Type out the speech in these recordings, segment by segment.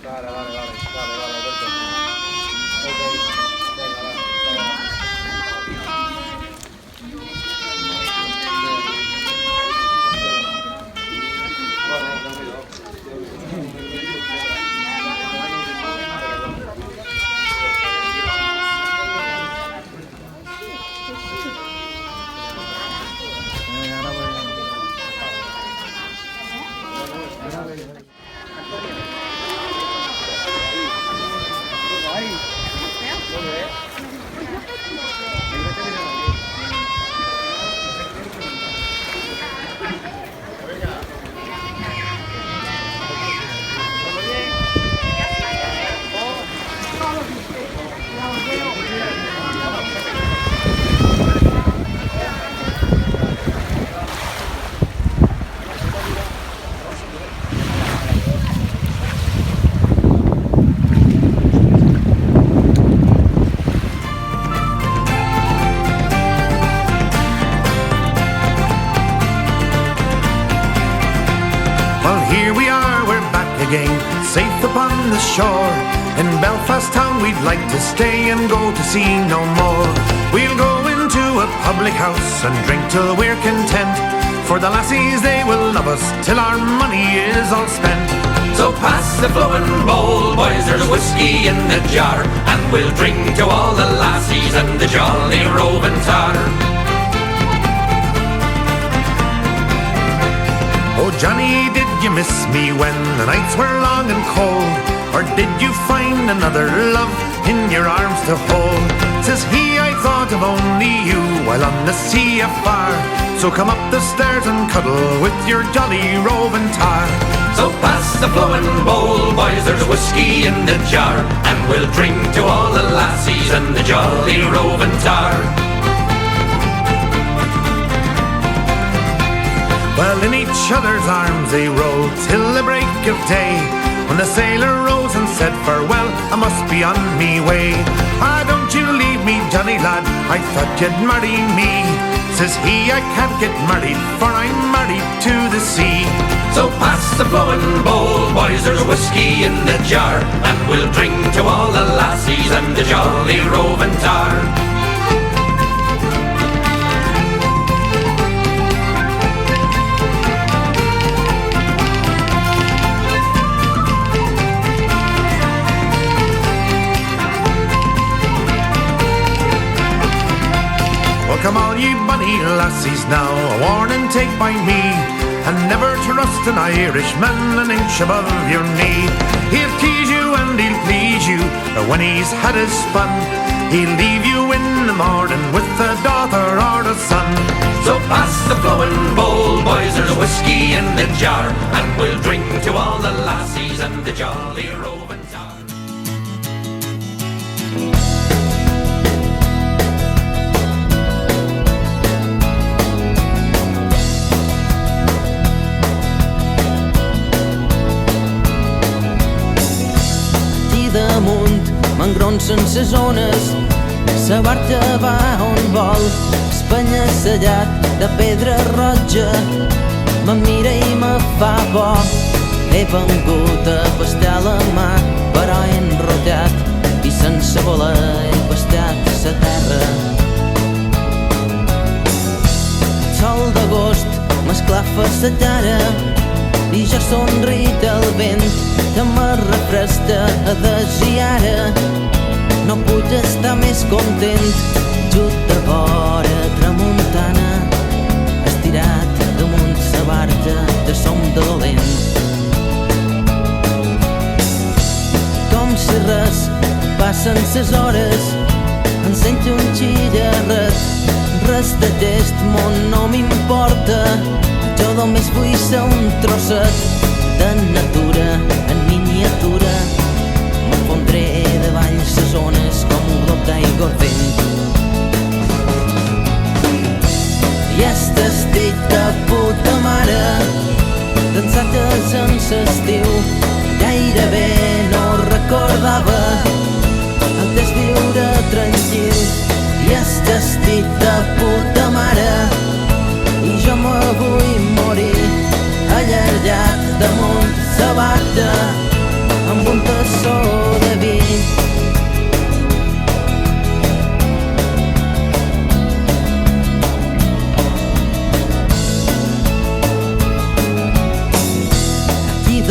Vale, vale, vale, vale, vale, perfecto. Ok, venga, va, Well, here we are, we're back again, safe upon the shore. In Belfast town we'd like to stay and go to sea no more. We'll go into a public house and drink till we're content. For the lassies they will love us till our money is all spent. So pass the flowing bowl, boys, there's whiskey in the jar, and we'll drink to all the lassies and the jolly roving tar. Oh Johnny, did you miss me when the nights were long and cold? Or did you find another love in your arms to hold? Says he, I thought of only you while on the sea afar. So come up the stairs and cuddle with your jolly roving tar. So pass the flowing bowl, boys, there's whiskey in the jar, and we'll drink to all the lassies and the jolly roving tar. Well, in each other's arms they rolled till the break of day. When the sailor rose and said farewell, I must be on me way. Ah, don't you leave me, Johnny lad, I thought you'd marry me. Says he, I can't get married, for I'm married to the sea. So pass the flowing bowl, boys, there's whiskey in the jar, and we'll drink to all the lassies and the jolly roving tar. Come all ye bonny lassies now, a warning take by me, and never trust an Irishman an inch above your knee. He'll tease you and he'll please you, but when he's had his fun, he'll leave you in the morning with a daughter or a son. So pass the flowing bowl, boys, there's whiskey in the jar, and we'll drink to all the lassies and the jolly roving tar. Damunt, m'engronsen ses ones, sa barca va on vol, espanya-sellat de pedra roja, me mira i me fa por. He vengut a pastar la mà, però he enrotllat i sense voler he pastat sa terra. El sol d'agost m'esclafa sa cara i jo somric al vent que me refresca a desir. No puc estar més content, just a vora tramuntana, estirat damunt sa barca de som dolent. Com si res, passen ses hores, encén un xillarret, res d'aquest món no m'importa, jo només vull ser un trosset de natura en miniatura. M'enfondré davall ses ones com un glob d'aigua al vent. I est estic de puta mare, dansat en s'estiu, gairebé no recordava el que és viure tranquil. I est estic de puta mare, i jo me vull morir allargat damunt sa barca.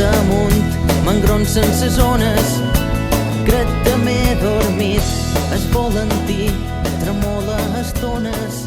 damunt m'engronsen ses ones. Crec que m'he dormit, el volantí tremola a estones.